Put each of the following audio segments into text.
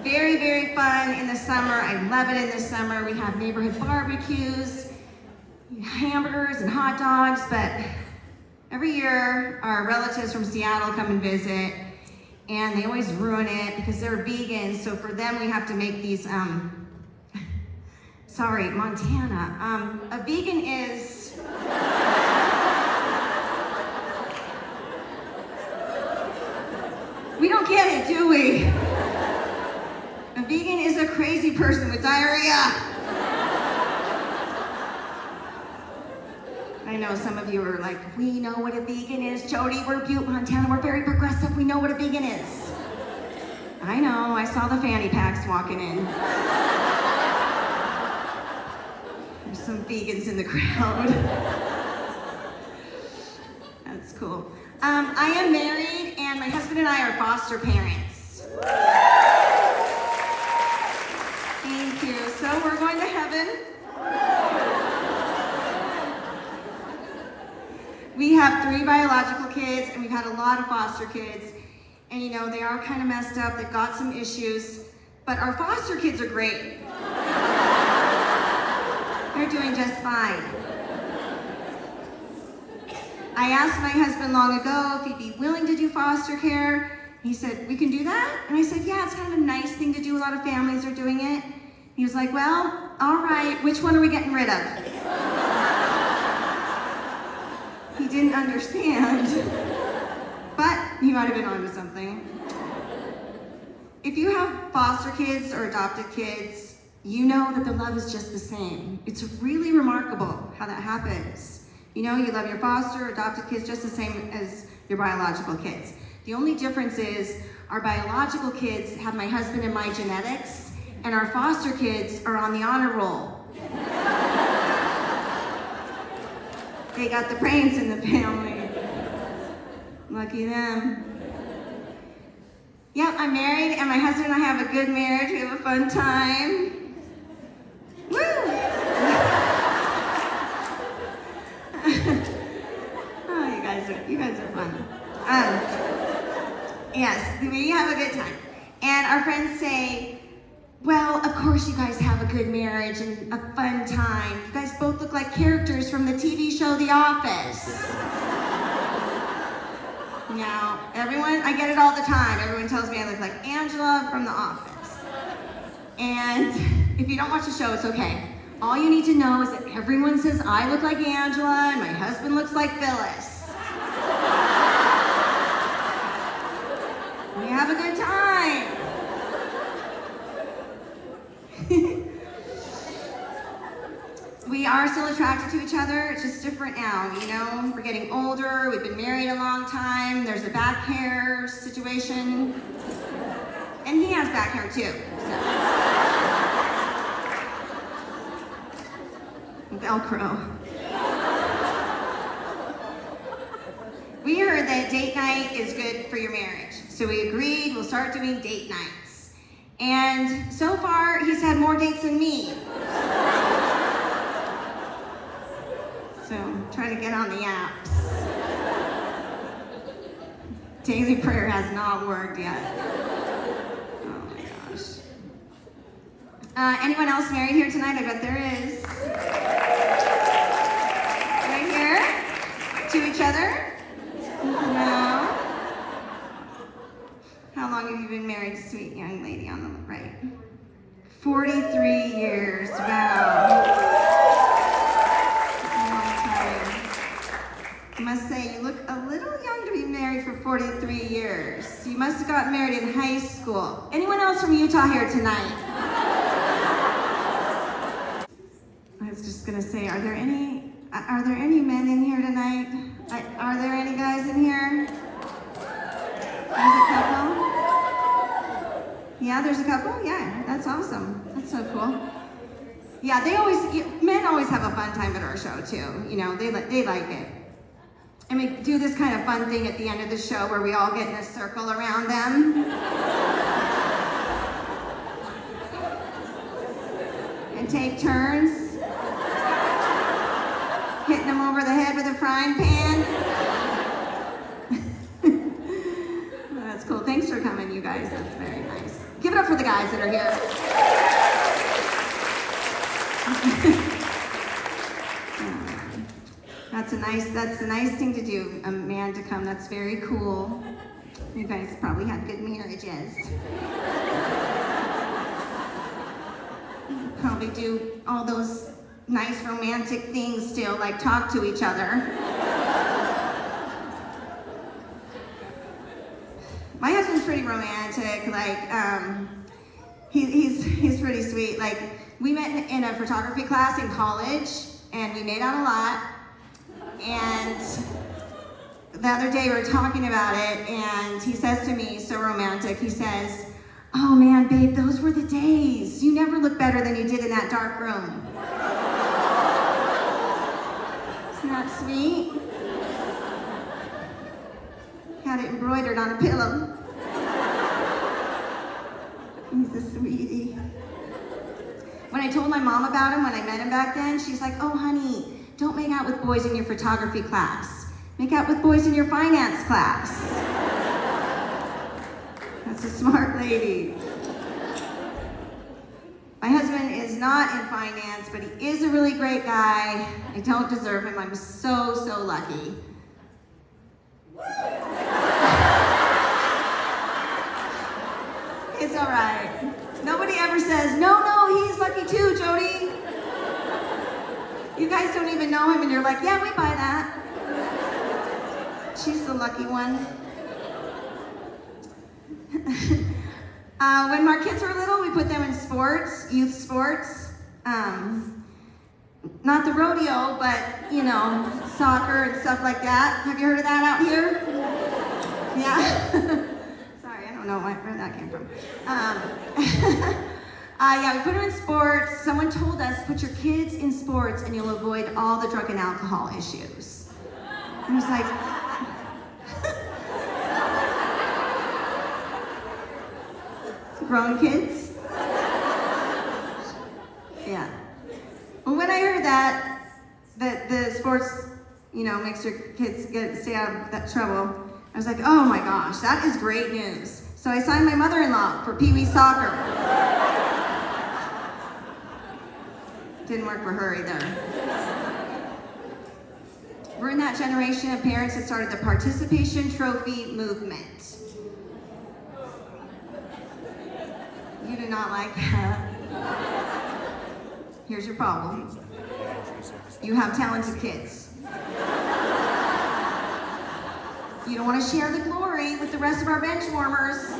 Very, very fun in the summer. I love it in the summer. We have neighborhood barbecues, hamburgers and hot dogs, but every year our relatives from Seattle come and visit, and they always ruin it because they're vegans. So for them, we have to make these, sorry, Montana. A vegan is, we don't get it, do we? A vegan is a crazy person with diarrhea. I know some of you are like, we know what a vegan is, Jody. We're Butte, Montana. We're very progressive. We know what a vegan is. I know. I saw the fanny packs walking in. There's some vegans in the crowd. That's cool. I am married, and my husband and I are foster parents. Thank you. So we're going to heaven. We have 3 biological kids, and we've had a lot of foster kids. And you know, they are kind of messed up. They've got some issues, but our foster kids are great. They're doing just fine. I asked my husband long ago if he'd be willing to do foster care. He said, we can do that? And I said, yeah, it's kind of a nice thing to do. A lot of families are doing it. He was like, well, all right, which one are we getting rid of? He didn't understand, but he might have been onto something. If you have foster kids or adopted kids, you know that the love is just the same. It's really remarkable how that happens. You know, you love your foster or adopted kids just the same as your biological kids. The only difference is our biological kids have my husband and my genetics, and our foster kids are on the honor roll. They got the brains in the family. Lucky them. Yep, I'm married, and my husband and I have a good marriage. We have a fun time. Woo! Oh, you guys are fun. Yes, we have a good time. And our friends say, well, of course you guys have a good marriage and a fun time. You guys both look like characters from the TV show The Office. Now, everyone, I get it all the time. Everyone tells me I look like Angela from The Office. And if you don't watch the show, it's okay. All you need to know is that everyone says I look like Angela and my husband looks like Phyllis. We have a good time. We are still attracted to each other. It's just different now, you know? We're getting older. We've been married a long time. There's a back hair situation. And he has back hair too. So. Velcro. We heard that date night is good for your marriage. So we agreed we'll start doing date nights. And so far, he's had more dates than me. So I'm trying to get on the apps. Daily prayer has not worked yet. Oh my gosh. Anyone else married here tonight? I bet there is. Right here? To each other? No. How long have you been married, sweet young lady on the right? 43 years. Wow. I must say, you look a little young to be married for 43 years. You must have gotten married in high school. Anyone else from Utah here tonight? I was just gonna say, are there any men in here tonight? Are there any guys in here? There's a couple? Yeah, there's a couple? Yeah, that's awesome. That's so cool. Yeah, men always have a fun time at our show too. You know, they like it. And we do this kind of fun thing at the end of the show where we all get in a circle around them. And take turns. Hitting them over the head with a frying pan. That's cool. Thanks for coming, you guys. That's very nice. Give it up for the guys that are here. That's a nice thing to do, a man to come. That's very cool. You guys probably have good marriages. Probably do all those nice romantic things still, like talk to each other. My husband's pretty romantic, like, he's pretty sweet. Like, we met in a photography class in college, and we made out a lot. And the other day we were talking about it, and he says to me, so romantic, he says, "Oh man, babe, those were the days. You never look better than you did in that dark room." Isn't that sweet? Had it embroidered on a pillow. He's a sweetie. When I told my mom about him, when I met him back then, she's like, "Oh honey, don't make out with boys in your photography class. Make out with boys in your finance class." That's a smart lady. My husband is not in finance, but he is a really great guy. I don't deserve him. I'm so, so lucky. It's all right. Nobody ever says, no, he's lucky too, Jody. You guys don't even know him, and you're like, yeah, we buy that. She's the lucky one. When our kids were little, we put them in sports, youth sports. Not the rodeo, but, you know, soccer and stuff like that. Have you heard of that out here? Yeah? Sorry, I don't know where that came from. Yeah, we put them in sports. Someone told us, put your kids in sports and you'll avoid all the drug and alcohol issues. I was like, grown kids? Yeah. Well, when I heard that the sports, you know, makes your kids stay out of that trouble, I was like, oh my gosh, that is great news. So I signed my mother-in-law for Pee Wee soccer. Didn't work for her either. We're in that generation of parents that started the participation trophy movement. You do not like that. Here's your problem. You have talented kids. You don't want to share the glory with the rest of our bench warmers.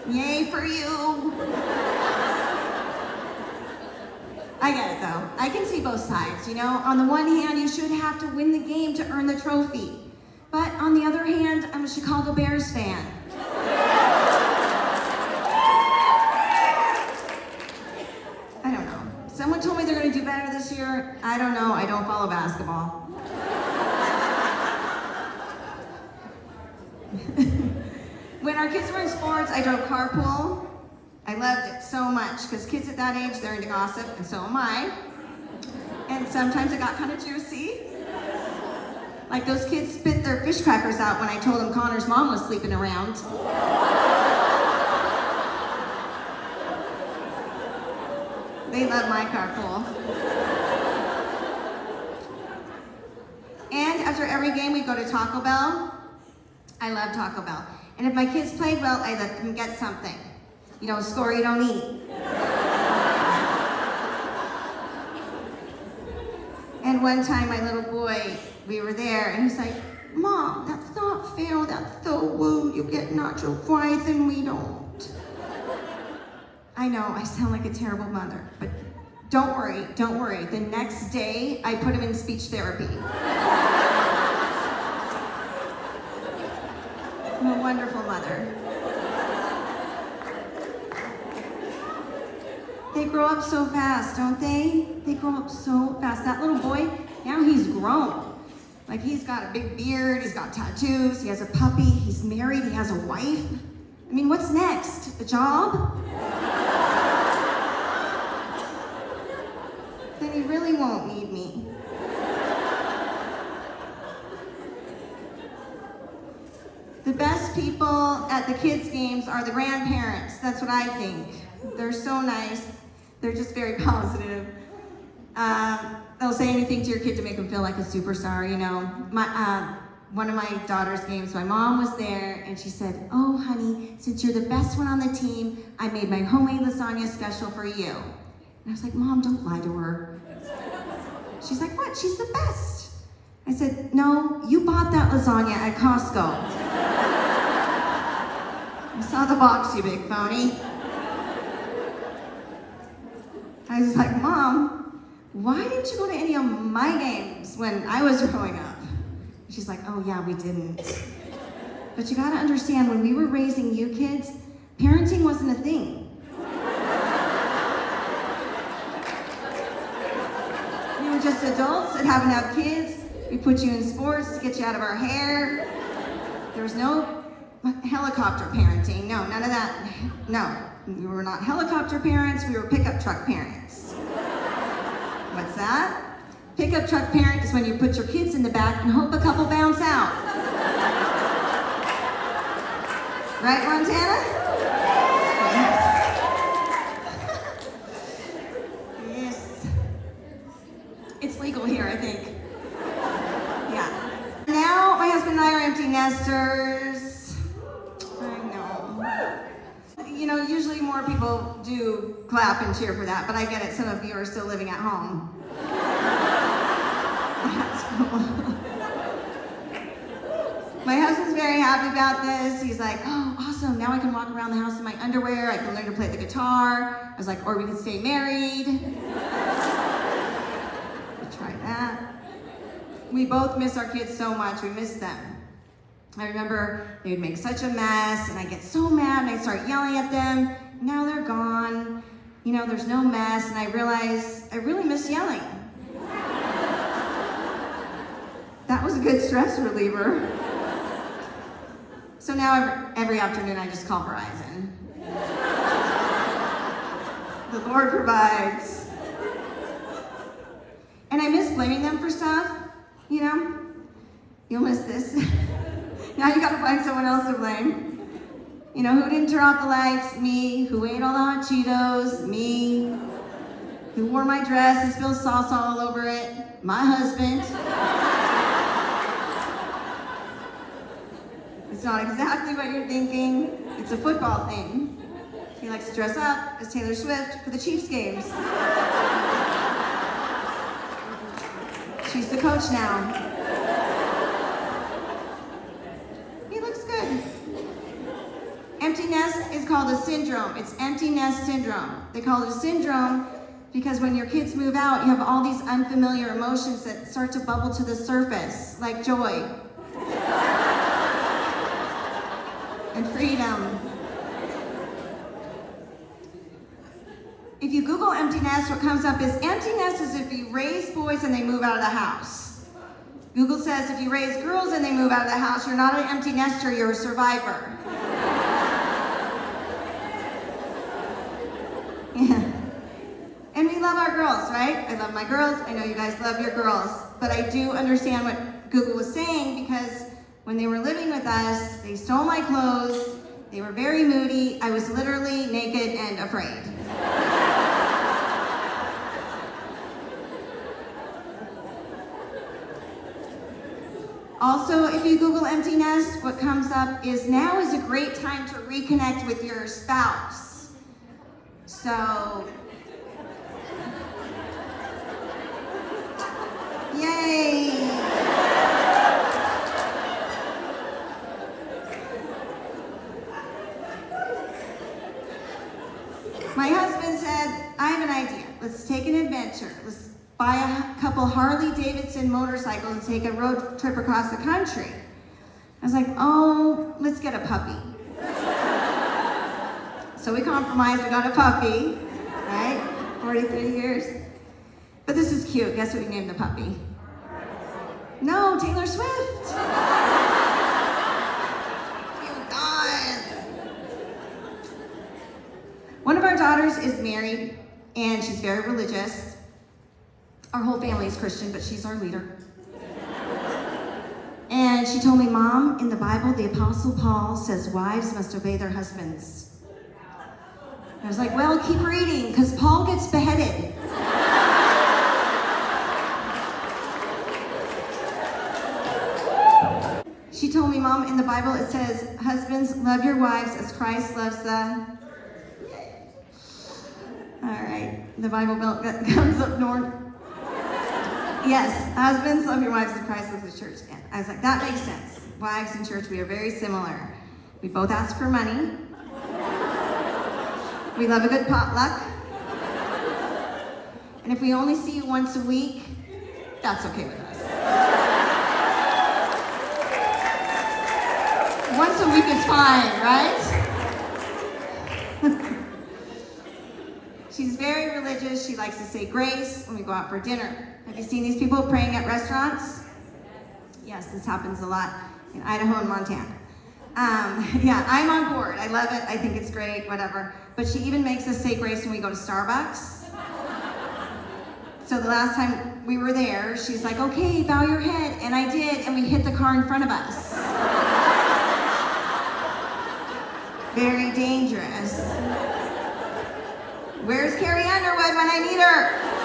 Yay for you. I get it though. I can see both sides, you know. On the one hand, you should have to win the game to earn the trophy. But on the other hand, I'm a Chicago Bears fan. I don't know. Someone told me they're going to do better this year. I don't know. I don't follow basketball. When our kids were in sports, I drove carpool. I loved it so much because kids at that age, they're into gossip, and so am I. And sometimes it got kind of juicy. Like those kids spit their fish crackers out when I told them Connor's mom was sleeping around. They love my carpool. And after every game, we go to Taco Bell. I love Taco Bell. And if my kids played well, I let them get something. You don't score, you don't eat. And one time, my little boy, we were there, and he's like, "Mom, that's not fair, that's so rude. You get nacho fries and we don't." I know, I sound like a terrible mother, but don't worry. The next day, I put him in speech therapy. I'm a wonderful mother. They grow up so fast, don't they? They grow up so fast. That little boy, now he's grown. Like he's got a big beard, he's got tattoos, he has a puppy, he's married, he has a wife. I mean, what's next? A job? Then he really won't need me. The best people at the kids' games are the grandparents. That's what I think. They're so nice. They're just very positive. They'll say anything to your kid to make them feel like a superstar, you know. One of my daughter's games, my mom was there, and she said, "Oh, honey, since you're the best one on the team, I made my homemade lasagna special for you." And I was like, "Mom, don't lie to her." She's like, "What? She's the best." I said, "No, you bought that lasagna at Costco." I saw the box, you big phony. I was like, "Mom, why didn't you go to any of my games when I was growing up?" She's like, "Oh yeah, we didn't." But you gotta understand, when we were raising you kids, parenting wasn't a thing. We were just adults that happened to have kids. We put you in sports to get you out of our hair. There was no helicopter parenting. No, none of that. No, we were not helicopter parents, we were pickup truck parents. What's that? Pickup truck parent is when you put your kids in the back and hope a couple bounce out. Right, Montana? Yes. Yes. It's legal here, I think. Yeah. Now, my husband and I are empty nesters. I know. You know, usually more people do clap and cheer for that, but I get it. Some of you are still living at home. That's cool. My husband's very happy about this. He's like, "Oh, awesome. Now I can walk around the house in my underwear. I can learn to play the guitar." I was like, "Or we can stay married." We'll try that. We both miss our kids so much. We miss them. I remember they would make such a mess, and I'd get so mad, and I'd start yelling at them. Now they're gone. You know, there's no mess, and I realize I really miss yelling. That was a good stress reliever. So now every afternoon I just call Verizon. The Lord provides. And I miss blaming them for stuff, you know? You'll miss this. Now you gotta find someone else to blame. You know, who didn't turn off the lights? Me. Who ate all the hot Cheetos? Me. Who wore my dress and spilled sauce all over it? My husband. It's not exactly what you're thinking. It's a football thing. He likes to dress up as Taylor Swift for the Chiefs games. She's the coach now. He looks good. Empty nest is called a syndrome. It's empty nest syndrome. They call it a syndrome because when your kids move out, you have all these unfamiliar emotions that start to bubble to the surface, like joy. And freedom. If you Google empty nest, what comes up is empty nest is if you raise boys and they move out of the house. Google says if you raise girls and they move out of the house, you're not an empty nester, you're a survivor. Yeah. And we love our girls, right? I love my girls. I know you guys love your girls. But I do understand what Google was saying because when they were living with us, they stole my clothes, they were very moody, I was literally naked and afraid. Also, if you Google empty nest, what comes up is now is a great time to reconnect with your spouse. So, yay! My husband said, "I have an idea. Let's take an adventure. Let's buy a couple Harley-Davidson motorcycles and take a road trip across the country." I was like, "Oh, let's get a puppy." So we compromised, we got a puppy, right? 43 years. But this is cute. Guess what we named the puppy? No, Taylor Swift. You guys. One of our daughters is married, and she's very religious. Our whole family is Christian, but she's our leader. And then she told me, Mom, in the Bible, the Apostle Paul says wives must obey their husbands. I was like, well, keep reading, because Paul gets beheaded. She told me, Mom, in the Bible it says, husbands, love your wives as Christ loves the... Yay. All right, the Bible belt comes up north. Yes, husbands, love your wives as Christ loves the church. And I was like, that makes sense. Wives and church, we are very similar. We both ask for money. We love a good potluck. And if we only see you once a week, that's okay with us. Once a week is fine, right? She's very religious. She likes to say grace when we go out for dinner. Have you seen these people praying at restaurants? Yes, this happens a lot in Idaho and Montana. Yeah, I'm on board. I love it. I think it's great, whatever. But she even makes us say grace when we go to Starbucks. So the last time we were there, she's like, okay, bow your head. And I did, and we hit the car in front of us. Very dangerous. Where's Carrie Underwood when I need her?